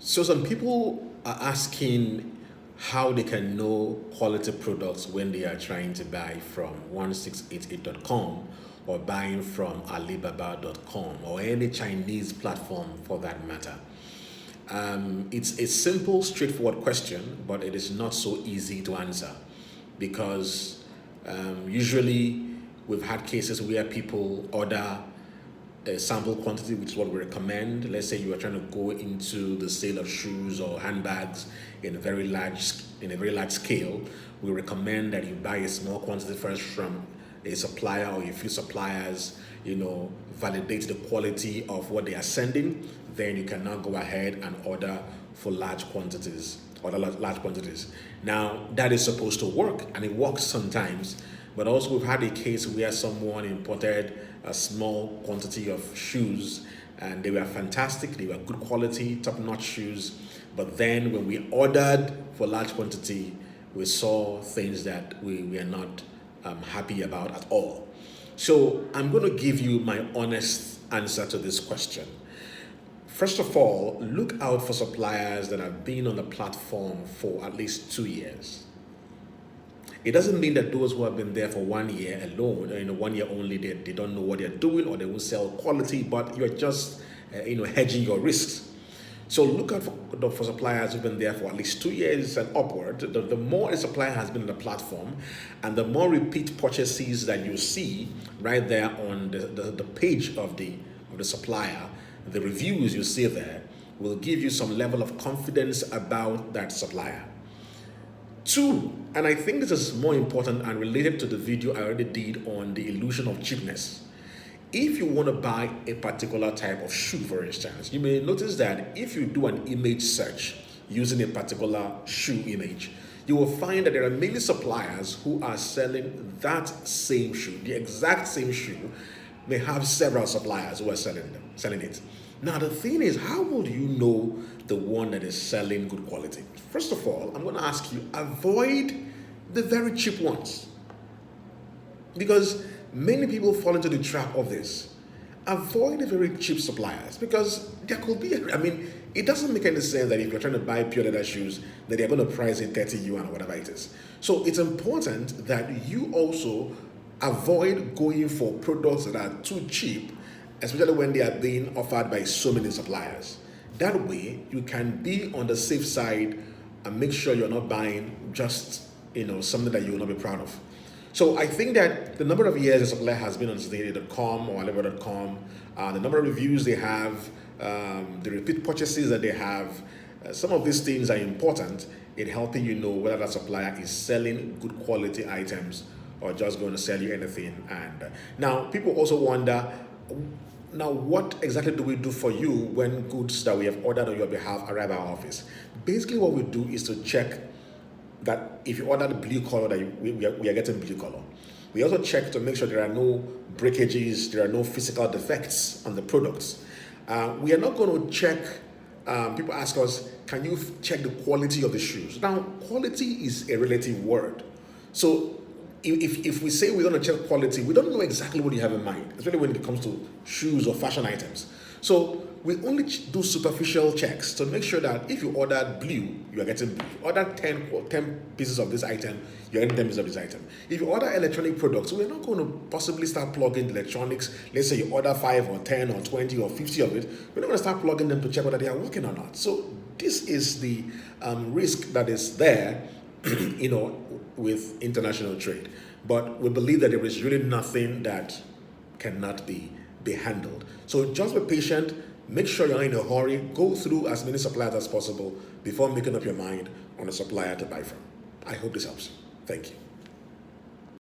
So some people are asking how they can know quality products when they are trying to buy from 1688.com or buying from Alibaba.com or any Chinese platform for that matter. It's a simple, straightforward question, but it is not so easy to answer because usually we've had cases where people order a sample quantity, which is what we recommend. Let's say you are trying to go into the sale of shoes or handbags in a very large scale. We recommend that you buy a small quantity first from a supplier or a few suppliers. Validate the quality of what they are sending. Then you can now go ahead and order for large quantities. Now that is supposed to work, and it works sometimes. But also we've had a case where someone imported a small quantity of shoes and they were fantastic, they were good quality, top-notch shoes. But then when we ordered for large quantity, we saw things that we were not happy about at all. So I'm going to give you my honest answer to this question. First of all, look out for suppliers that have been on the platform for at least 2 years. It doesn't mean that those who have been there for 1 year alone, 1 year only, they don't know what they're doing or they won't sell quality, but you're just, hedging your risks. So look out for suppliers who've been there for at least 2 years and upward. The more a supplier has been on the platform and the more repeat purchases that you see right there on the page of the supplier, the reviews you see there will give you some level of confidence about that supplier. 2, and I think this is more important and related to the video I already did on the illusion of cheapness. If you want to buy a particular type of shoe, for instance, you may notice that if you do an image search using a particular shoe image, you will find that there are many suppliers who are selling that same shoe. The exact same shoe may have several suppliers who are selling it. Now the thing is, how will you know the one that is selling good quality? First of all, I'm going to ask you, avoid the very cheap ones. Because many people fall into the trap of this. Avoid the very cheap suppliers because there could be, it doesn't make any sense that if you're trying to buy pure leather shoes, that they're going to price it 30 yuan or whatever it is. So it's important that you also avoid going for products that are too cheap, especially when they are being offered by so many suppliers. That way, you can be on the safe side and make sure you're not buying just, something that you will not be proud of. So I think that the number of years a supplier has been on 1688.com or Alibaba.com, the number of reviews they have, the repeat purchases that they have, some of these things are important in helping you know whether that supplier is selling good quality items or just going to sell you anything. And now people also wonder, now what exactly do we do for you when goods that we have ordered on your behalf arrive at our office? Basically what we do is to check that if you order the blue color, that we are getting blue color. We also check to make sure there are no breakages, there are no physical defects on the products. We are not going to check, people ask us, can you check the quality of the shoes? Now, quality is a relative word. So if we say we're going to check quality, we don't know exactly what you have in mind, especially when it comes to shoes or fashion items. So we only do superficial checks to make sure that if you ordered blue, you are getting blue. If you order 10 pieces of this item, you're getting 10 pieces of this item. If you order electronic products, we're not going to possibly start plugging the electronics. Let's say you order 5 or 10 or 20 or 50 of it. We're not going to start plugging them to check whether they are working or not. So this is the risk that is there, with international trade. But we believe that there is really nothing that cannot be handled. So just be patient. Make sure you're not in a hurry. Go through as many suppliers as possible before making up your mind on a supplier to buy from. I hope this helps. Thank you.